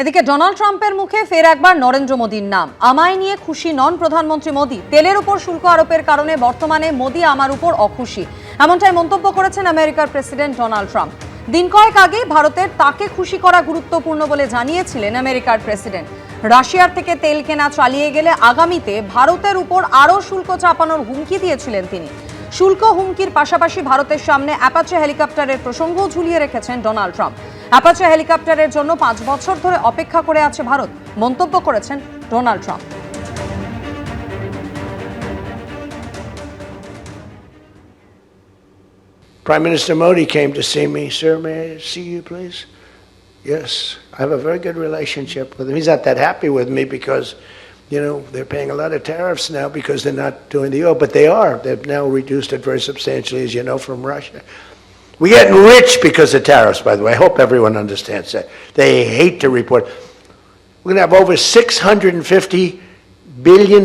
এদিকে ডোনাল্ড ট্রাম্পের মুখে ফের একবার নরেন্দ্র মোদীর নাম। আমায় নিয়ে খুশি নন প্রধানমন্ত্রী মোদী। তেলের উপর শুল্ক আরোপের কারণে বর্তমানে মোদী আমার উপর অখুশি, এমনটাই মন্তব্য করেছেন আমেরিকার প্রেসিডেন্ট ডোনাল্ড ট্রাম্প। দিন কয়েক আগে ভারতের তাকে খুশি করা গুরুত্বপূর্ণ বলে জানিয়েছিলেন আমেরিকার প্রেসিডেন্ট। রাশিয়ার থেকে তেল কেনা চালিয়ে গেলে আগামীতে ভারতের উপর আরও শুল্ক চাপানোর হুমকি দিয়েছিলেন তিনি। শুল্ক হুমকির পাশাপাশি ভারতের সামনে অ্যাপাচে হেলিকপ্টারের প্রসঙ্গও ঝুলিয়ে রেখেছেন ডোনাল্ড ট্রাম্প। অ্যাপাচে হেলিকপ্টারের জন্য 5 বছর ধরে অপেক্ষা করে আছে ভারত, মন্তব্য করেছেন Donald Trump. Prime Minister Modi came to see me. Sir, may I see you, please? Yes, I have a very good relationship with him. He's not that happy with me because, you know, they're paying a lot of tariffs now because they're not doing the oil, but they are. They've now reduced it very substantially, as you know, from Russia. We're getting rich because of tariffs, by the way. I hope everyone understands that. They hate to report. We're going to have over $650 billion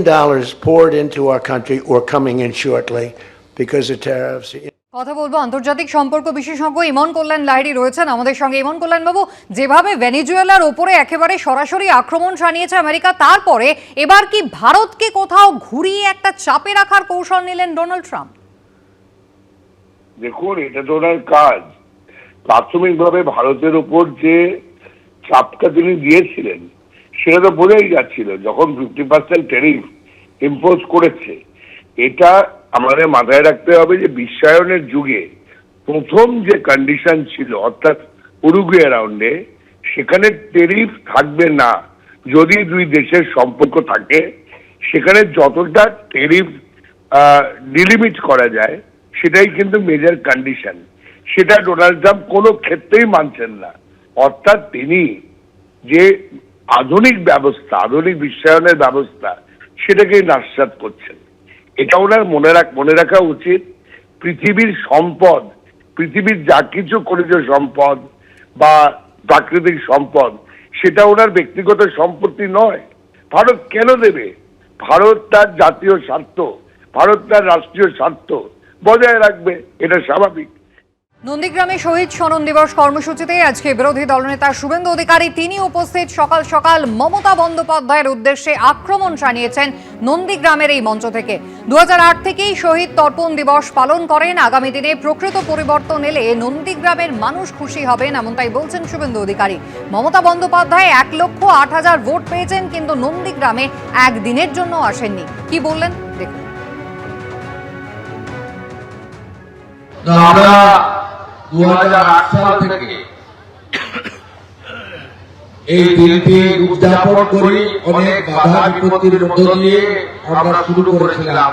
poured into our country or coming in shortly because of tariffs. কথা বলবো আন্তর্জাতিক সম্পর্ক বিশেষজ্ঞ ইমন কল্যাণ লাহিড়ী রয়েছেন আমাদের সঙ্গে। ইমন কল্যাণ বাবু, যেভাবে ভেনেজুয়েলার ওপরে একেবারে সরাসরি আক্রমণ শানিয়েছে আমেরিকা, তারপরে এবার কি ভারতকে কোথাও ঘুরিয়ে একটা চাপে রাখার কৌশল নিলেন ডোনাল্ড ট্রাম্প? দেখুন, এটা তো ওনার কাজ। প্রাথমিকভাবে ভারতের উপর যে চাপটা তিনি দিয়েছিলেন সেটা তো বোঝাই যাচ্ছিল যখন 50% ট্যারিফ ইম্পোজ করেছে। এটা আমাদের মাথায় রাখতে হবে যে বিশ্বায়নের যুগে প্রথম যে কন্ডিশন ছিল, অর্থাৎ উরুগুয়ে রাউন্ডে, সেখানে ট্যারিফ থাকবে না যদি দুই দেশের সম্পর্ক থাকে। সেখানে যতটা ট্যারিফ ডিলিমিট করা যায় সেটাই কিন্তু মেজর কন্ডিশন। সেটা ডোনাল্ড ট্রাম্প কোনো ক্ষেত্রেই মানছেন না। অর্থাৎ তিনি যে আধুনিক ব্যবস্থা, আধুনিক বিশ্বায়নের ব্যবস্থা, সেটাকেই নাস্বাদ করছেন। এটা ওনার মনে রাখা উচিত। পৃথিবীর সম্পদ, পৃথিবীর যা কিছু খনিজ সম্পদ বা প্রাকৃতিক সম্পদ, সেটা ওনার ব্যক্তিগত সম্পত্তি নয়। ভারত কেন দেবে? ভারত তার জাতীয় স্বার্থ, ভারত তার রাষ্ট্রীয় স্বার্থ বজায় রাখবে, এটা স্বাভাবিক। নন্দীগ্রামে শহীদ স্মরণ দিবস কর্মসূচিতে আজকে বিরোধী দলনেতা শুভেন্দু অধিকারী তিনি উপস্থিত। সকাল সকাল মমতা বন্দ্যোপাধ্যায়ের উদ্দেশ্যে আক্রমণ শানিয়েছেন নন্দীগ্রামের এই মঞ্চ থেকে। 2008 থেকেই শহীদ তর্পণ দিবস পালন করেন। আগামী দিনে প্রকৃত পরিবর্তন এলে নন্দীগ্রামের মানুষ খুশি হবেন, এমনটাই বলছেন শুভেন্দু অধিকারী। মমতা বন্দ্যোপাধ্যায় 1,08,000 ভোট পেয়েছেন, কিন্তু নন্দীগ্রামে একদিনের জন্য আসেননি। কি বললেন দেখুন। আমরা 2008 সাল থেকে এই দিনটি উদযাপন করি অনেক বাধা বিপত্তির মধ্য দিয়ে আমরা শুরু করেছিলাম।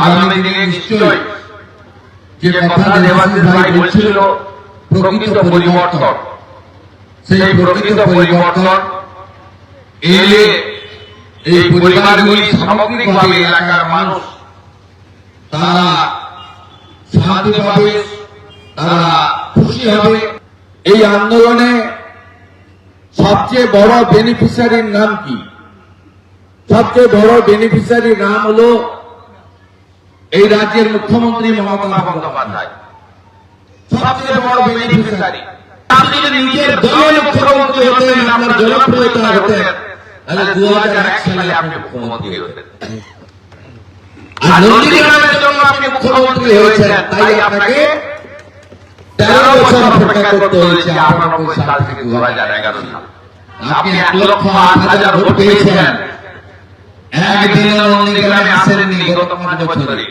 আগামী দিনে নিশ্চয়ই যে কথা দেবাশিস ভাই বলছিল প্রকৃত পরিবর্তন, সেই প্রকৃত পরিবর্তন এলে এই পরিবারগুলি সামগ্রিকভাবে এলাকার মানুষ তারা শান্তি পাবে, তারা খুশি হবে। এই আন্দোলনে সবচেয়ে বড় বেনিফিশিয়ারির নাম কি? সবচেয়ে বড় বেনিফিশিয়ারির নাম হলো এই রাজ্যের মুখ্যমন্ত্রী মমতা বন্দ্যোপাধ্যায়। সবচেয়ে বড় বেনিফিশিয়ারি। আপনি যদি নিজের দলের মুখ্যমন্ত্রী হতেন, আপনার জনপ্রিয়তা হতেন, তাহলে 2001 সালে আপনি মুখ্যমন্ত্রী হতেন। আর নন্দীগ্রামের জন্য আপনি মুখ্যমন্ত্রী হয়েছেন, তাই আপনাকে 13 বছর অপেক্ষা করতে হয়েছে 98 সাল থেকে 2011 সাল। আপনি 1,08,000 ভোট পেয়েছেন। একদিন নন্দীগ্রামে আসেননি গত 5 বছরে।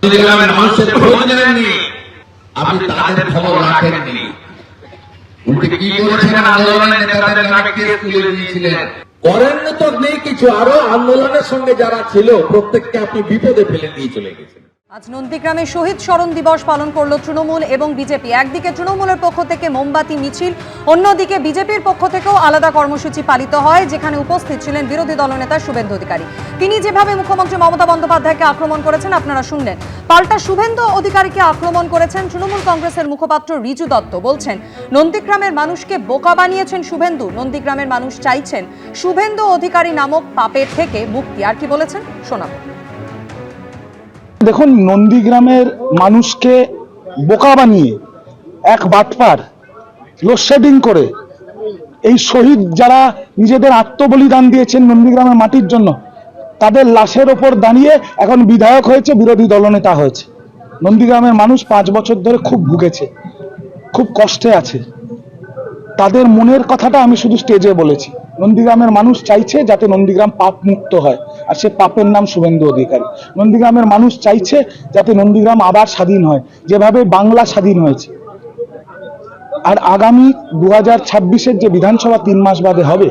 নন্দীগ্রামের মানুষের খোঁজ নেননি, আপনি তাদের খবর রাখেননি। উল্টে কি করেছেন? আন্দোলনের নেতাদের নামে কেস তুলে দিয়েছিলেন। করেন তো নেই কিছু, আরো আন্দোলনের সঙ্গে যারা ছিল প্রত্যেককে আপনি বিপদে ফেলে দিয়ে চলে গেছেন। আজ নন্দীগ্রামে শহীদ স্মরণ দিবস পালন করলো তৃণমূল এবং বিজেপি। একদিকে তৃণমূলের পক্ষ থেকে মোমবাতি মিছিল, অন্যদিকে বিজেপির পক্ষ থেকেও আলাদা কর্মসূচি পালিত হয়, যেখানে উপস্থিত ছিলেন বিরোধী দলনেতা শুভেন্দু অধিকারী। তিনি যেভাবে মুখ্যমন্ত্রী মমতা বন্দ্যোপাধ্যায়কে আক্রমণ করেছেন আপনারা শুনলেন, পাল্টা শুভেন্দু অধিকারীকে আক্রমণ করেছেন তৃণমূল কংগ্রেসের মুখপাত্র রিজু দত্ত। বলছেন নন্দীগ্রামের মানুষকে বোকা বানিয়েছেন শুভেন্দু, নন্দীগ্রামের মানুষ চাইছেন শুভেন্দু অধিকারী নামক পাপের থেকে মুক্তি। আর কি বলেছেন শোনাবো। দেখুন, নন্দীগ্রামের মানুষকে বোকা বানিয়ে এক বাটপার লোডশেডিং করে এই শহীদ যারা নিজেদের আত্মবলিদান দিয়েছেন নন্দীগ্রামের মাটির জন্য, তাদের লাশের ওপর দাঁড়িয়ে এখন বিধায়ক হয়েছে, বিরোধী দলনেতা হয়েছে। নন্দীগ্রামের মানুষ 5 বছর ধরে খুব ভুগেছে, খুব কষ্টে আছে। তাদের মনের কথাটা আমি শুধু স্টেজে বলেছি। নন্দীগ্রামের মানুষ চাইছে যাতে নন্দীগ্রাম পাপ মুক্ত হয়, আর সে পাপের নাম শুভেন্দু অধিকারী। নন্দীগ্রামের মানুষ চাইছে যাতে নন্দীগ্রাম আবার স্বাধীন হয়, যেভাবে বাংলা স্বাধীন হয়েছে। আর আগামী 2026-এর যে বিধানসভা 3 মাস বাদে হবে,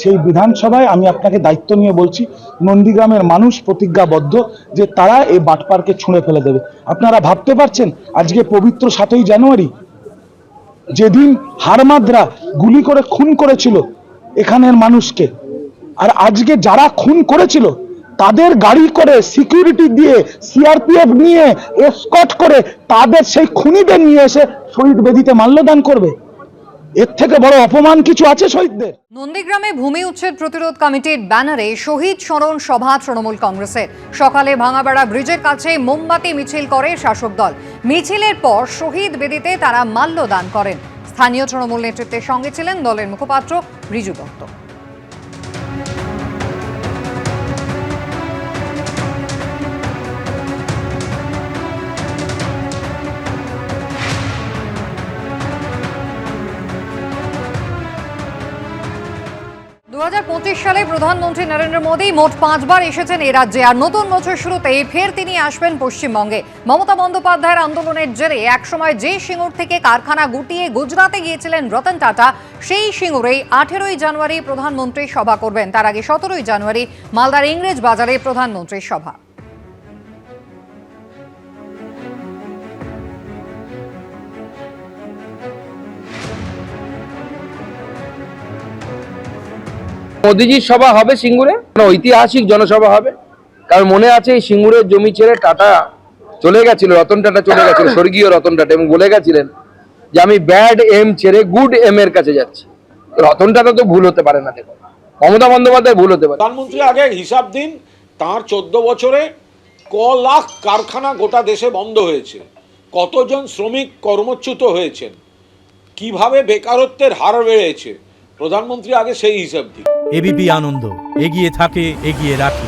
সেই বিধানসভায় আমি আপনাকে দায়িত্ব নিয়ে বলছি, নন্দীগ্রামের মানুষ প্রতিজ্ঞাবদ্ধ যে তারা এই বাটপারকে ছুঁড়ে ফেলে দেবে। আপনারা ভাবতে পারছেন আজকে পবিত্র 7ই জানুয়ারি, যেদিন হারমাদরা গুলি করে খুন করেছিল এখানের মানুষকে, আর আজকে যারা খুন করেছিল তাদের গাড়ি করে সিকিউরিটি দিয়ে সিআরপিএফ নিয়ে এসকর্ট করে তাদের সেই খুনিদের নিয়ে এসে শহীদ বেদিতে মাল্যদান করবে। এর থেকে বড় অপমান কিছু আছে শহীদদের? নন্দীগ্রামে ভূমি উচ্ছেদ প্রতিরোধ কমিটির ব্যানারে শহীদ স্মরণ সভা তৃণমূল কংগ্রেসের। সকালে ভাঙাবেড়া ব্রিজের কাছে মোমবাতি মিছিল করে শাসক দল। মিছিলের পর শহীদ বেদিতে তারা মাল্যদান করেন। স্থানীয় তৃণমূল নেতৃত্বের সঙ্গে ছিলেন দলের মুখপাত্র রিজু দত্ত। সালে প্রধানমন্ত্রী নরেন্দ্র মোদী মোট 5 বার এসেছেন এই রাজ্যে, আর নতুন বছর শুরুতে ফের তিনি আসবেন পশ্চিমবঙ্গে। মমতা বন্দ্যোপাধ্যায়ের আন্দোলনের জেরে একসময় যে সিঙ্গুর থেকে কারখানা গুটিয়ে গুজরাটে গিয়েছিলেন রতন টাটা, সেই সিঙ্গুরেই 18ই জানুয়ারি প্রধানমন্ত্রী সভা করবেন। তার আগে 17ই জানুয়ারি মালদার ইংরেজ বাজারে প্রধানমন্ত্রীর সভা। মোদিজির সভা হবে সিঙ্গুরে, ঐতিহাসিক জনসভা হবে। কারণ মনে আছে এই সিঙ্গুরের জমি ছেড়ে টাটা চলে গেছিল, রতন টাটা চলে গেছিল, স্বর্গীয় রতন টাটা, এবং বলে গেছিলেন যে আমি ব্যাড এম ছেড়ে গুড এম এর কাছে যাচ্ছি। রতন টাটা তো ভুল হতে পারে না, দেখো মমতা বন্দ্যোপাধ্যায় ভুল হতে পারে। প্রধানমন্ত্রী আগে হিসাব দিন, তার 14 বছরে ক লাখ কারখানা গোটা দেশে বন্ধ হয়েছে, কতজন শ্রমিক কর্মচ্যুত হয়েছেন, কিভাবে বেকারত্বের হার বেড়েছে। প্রধানমন্ত্রী আগে সেই হিসাব দিন। এবিপি আনন্দ, এগিয়ে থাকে, এগিয়ে রাখে।